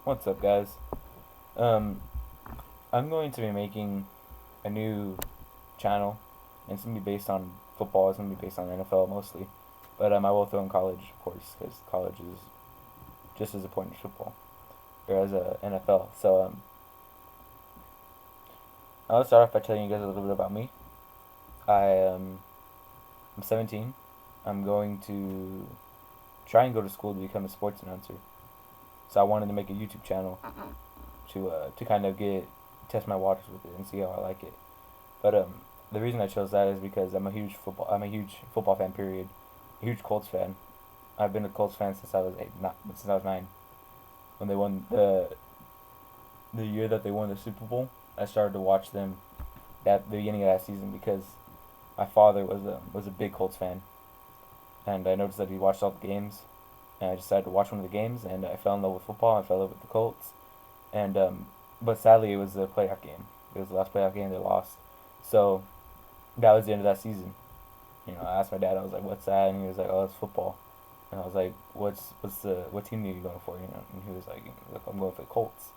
What's up, guys? Um, I'm going to be making a new channel, and it's gonna be based on football. It's gonna be based on the NFL mostly, but I will throw in college, of course, because college is just as important as football or as a NFL. I'll start off by telling you guys a little bit about me. I'm 17. I'm going to try and go to school to become a sports announcer. So I wanted to make a YouTube channel to kind of get test my waters with it and see how I like it. But the reason I chose that is because I'm a huge football fan. Period. A huge Colts fan. I've been a Colts fan since I was eight, not since I was 9. When they won the year that they won the Super Bowl, I started to watch them at the beginning of that season because my father was a big Colts fan, and I noticed that he watched all the games, and I decided to watch one of the games, and I fell in love with football. I fell in love with the Colts, and but sadly it was the playoff game. It was the last playoff game they lost, so that was the end of that season. I asked my dad. I was like, "What's that?" And he was like, "Oh, it's football." And I was like, "What team are you going for?" And he was like, "Look, I'm going for the Colts."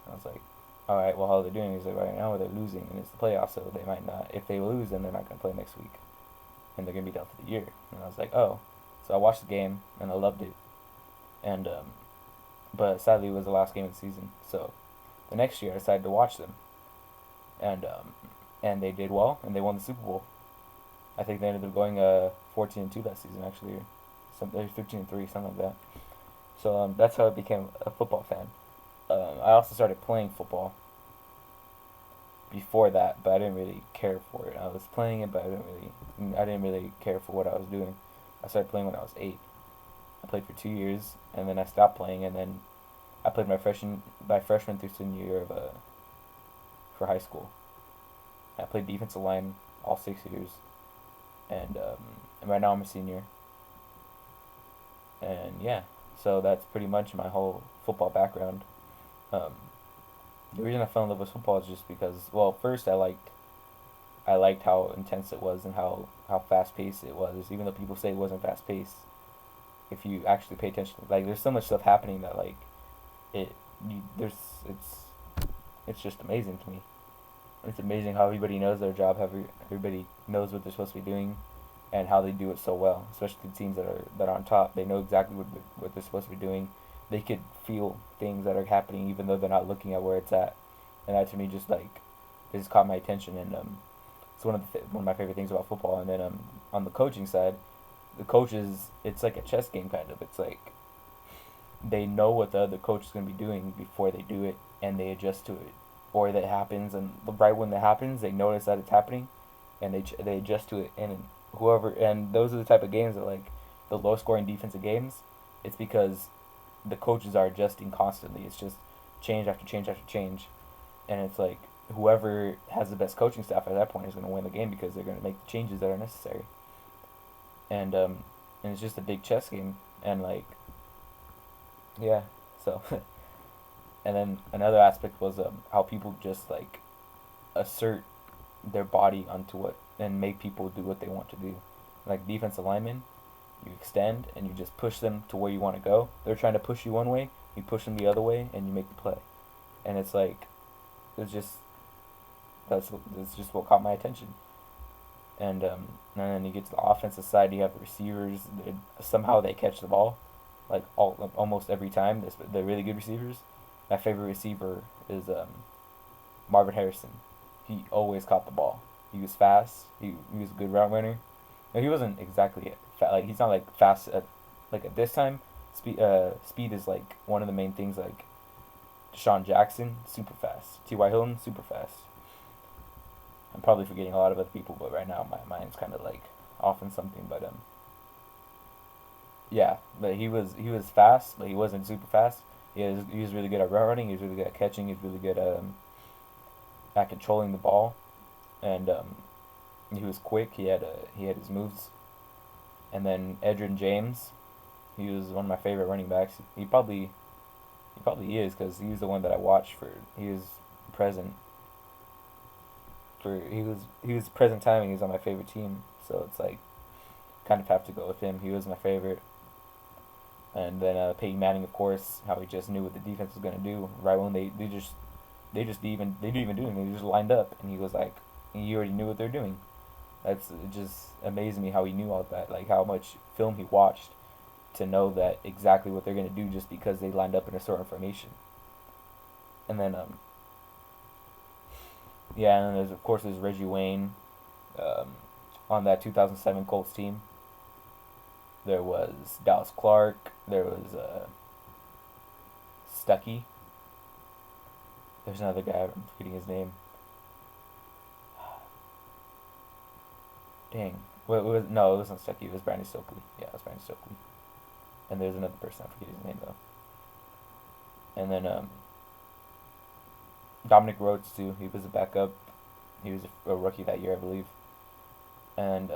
And I was like, "All right, well, how are they doing?" He's like, "Right now they're losing, and it's the playoffs, so they might not. If they lose, then they're not gonna play next week, and they're gonna be done for the year." And I was like, "Oh." So I watched the game and I loved it, and but sadly it was the last game of the season. So the next year I decided to watch them, and and they did well, and they won the Super Bowl. I think they ended up going 14-2 that season actually, or something 15-3, something like that. So that's how I became a football fan. I also started playing football before that, but I didn't really care for it. I was playing it, but I didn't really care for what I was doing. I started playing when I was 8. I played for 2 years, and then I stopped playing, and then I played my freshman through senior year for high school. I played defensive line all 6 years, and right now I'm a senior, and yeah, so that's pretty much my whole football background. Um, the reason I fell in love with football is just because, well, first I liked how intense it was and how fast paced it was. Even though people say it wasn't fast paced, if you actually pay attention, like there's so much stuff happening that like it you, there's it's just amazing to me. It's amazing how everybody knows their job, how everybody knows what they're supposed to be doing, and how they do it so well. Especially the teams that are on top, they know exactly what they're supposed to be doing. They could feel things that are happening even though they're not looking at where it's at, and that to me just caught my attention. And it's one of my favorite things about football. And then on the coaching side, the coaches, it's like a chess game kind of. It's like they know what the other coach is going to be doing before they do it, and they adjust to it. Or that happens, and right when that happens, they notice that it's happening, and they adjust to it. And those are the type of games that like the low scoring defensive games. It's because the coaches are adjusting constantly. It's just change after change after change, and it's like whoever has the best coaching staff at that point is going to win the game because they're going to make the changes that are necessary. And and it's just a big chess game, and like yeah, so and then another aspect was how people just like assert their body onto what and make people do what they want to do. Like defensive linemen, you extend and you just push them to where you want to go. They're trying to push you one way, you push them the other way, and you make the play. And it's like it's just that's just what caught my attention. And then you get to the offensive side, you have the receivers. Somehow they catch the ball, like almost every time. They're really good receivers. My favorite receiver is Marvin Harrison. He always caught the ball. He was fast. He was a good route runner. No, he wasn't exactly like he's not like fast at this time. Speed is like one of the main things. Like Deshaun Jackson, super fast. T.Y. Hilton, super fast. I'm probably forgetting a lot of other people, but right now my mind's kind of like off in something. But yeah, but he was fast, but he wasn't super fast. He was really good at route running. He was really good at catching. He was really good at controlling the ball, and he was quick. He had his moves. And then Edgerrin James, he was one of my favorite running backs. He probably is because he was the one that I watched for. He was present he was present timing. He was on my favorite team, so it's like kind of have to go with him. He was my favorite. And then Peyton Manning, of course, how he just knew what the defense was gonna do right when they didn't even do anything. They just lined up, and he was like, he already knew what they're doing. That's it just amazed me how he knew all that, like how much film he watched to know that exactly what they're gonna do just because they lined up in a certain formation. And then yeah, and then there's Reggie Wayne, um, on that 2007 Colts team. There was Dallas Clark. There was Stuckey. There's another guy. I'm forgetting his name. Dang. No, it wasn't Stuckey. It was Brandon Stokely. Yeah, it was Brandon Stokely. And there's another person. I forget his name though. And then Dominic Rhodes too. He was a backup. He was a rookie that year, I believe. And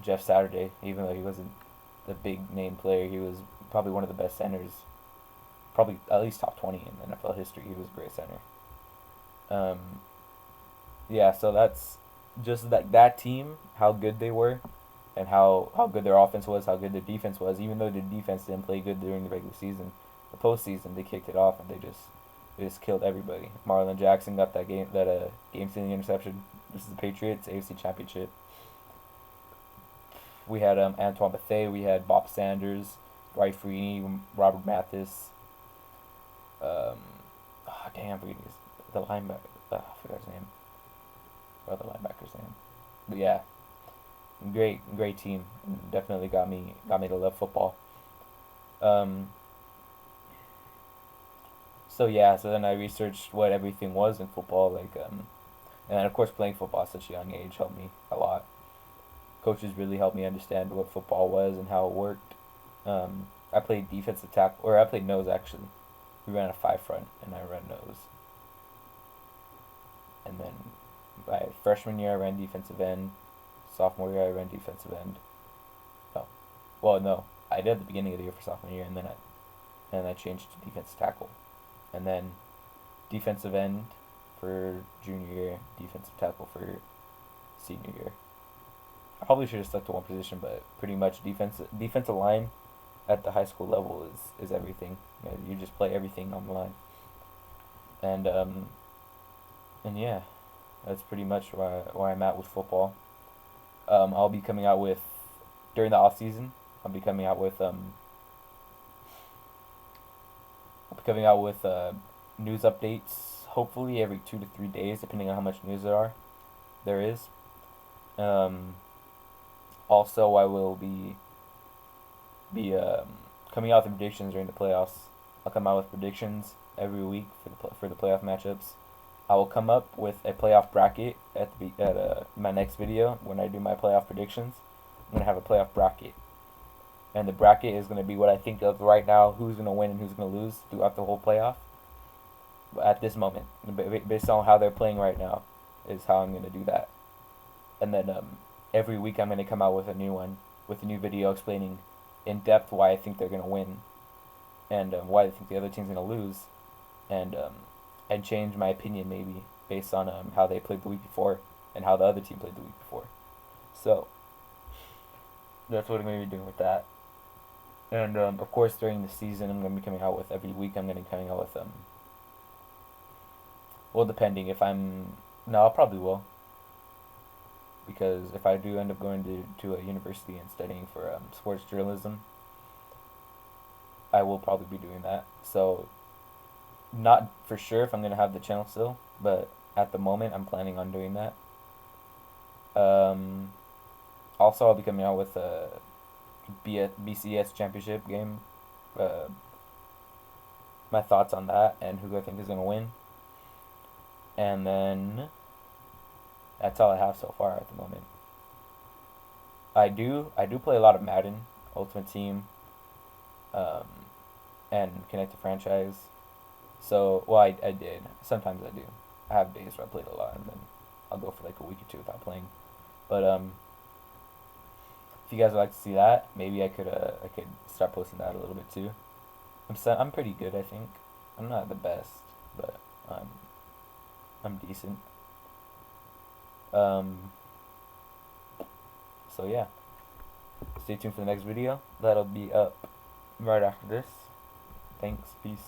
Jeff Saturday, even though he wasn't the big name player, he was probably one of the best centers, probably at least top 20 in NFL history. He was a great center. Um, yeah, so that's just that team, how good they were, and how good their offense was, how good their defense was. Even though their defense didn't play good during the regular season, the postseason they kicked it off and they just killed everybody. Marlon Jackson got that game stealing interception. This is the Patriots AFC Championship. We had Antoine Bethea, we had Bob Sanders, Dwight Freeney, Robert Mathis. Damn, the linebacker. I forgot his name. Or the linebacker's name. But yeah, great team. Definitely got me to love football. Um, so yeah, so then I researched what everything was in football, and then of course playing football at such a young age helped me a lot. Coaches really helped me understand what football was and how it worked. I played defensive tackle, or I played nose actually. We ran a five front, and I ran nose. And then my freshman year, I ran defensive end. Sophomore year, I ran defensive end. No, well, no, I did at the beginning of the year for sophomore year, and then I changed to defensive tackle, and then defensive end for junior year, defensive tackle for senior year. I probably should have stuck to one position, but pretty much defensive line at the high school level is everything. You just play everything on the line, and and yeah, that's pretty much where I'm at with football. I'll be coming out with during the off season. I'll be coming out with news updates. Hopefully every 2 to 3 days, depending on how much news there is. Um, Also, I will be coming out with predictions during the playoffs. I'll come out with predictions every week for the playoff matchups. I will come up with a playoff bracket at my next video when I do my playoff predictions. I'm gonna have a playoff bracket, and the bracket is gonna be what I think of right now: who's gonna win and who's gonna lose throughout the whole playoff. At this moment, based on how they're playing right now, is how I'm gonna do that. And then every week I'm gonna come out with a new one, with a new video explaining in depth why I think they're gonna win, and why I think the other team's gonna lose, and change my opinion maybe based on how they played the week before and how the other team played the week before. So that's what I'm gonna be doing with that. And of course during the season I'm gonna be coming out with every week. I'm gonna be coming out with well, depending if I'm no, I probably will, because if I do end up going to a university and studying for sports journalism, I will probably be doing that. So, not for sure if I'm going to have the channel still, but at the moment, I'm planning on doing that. Um, Also, I'll be coming out with a BCS championship game, uh, my thoughts on that, and who I think is going to win. And then that's all I have so far at the moment. I do play a lot of Madden, Ultimate Team, um, and Connect to Franchise. So, well, I did. Sometimes I do. I have days where I played a lot, and then I'll go for like a week or two without playing. But if you guys would like to see that, maybe I could start posting that a little bit too. I'm pretty good, I think. I'm not the best, but I'm decent. Um, so yeah, stay tuned for the next video. That'll be up right after this. Thanks. Peace.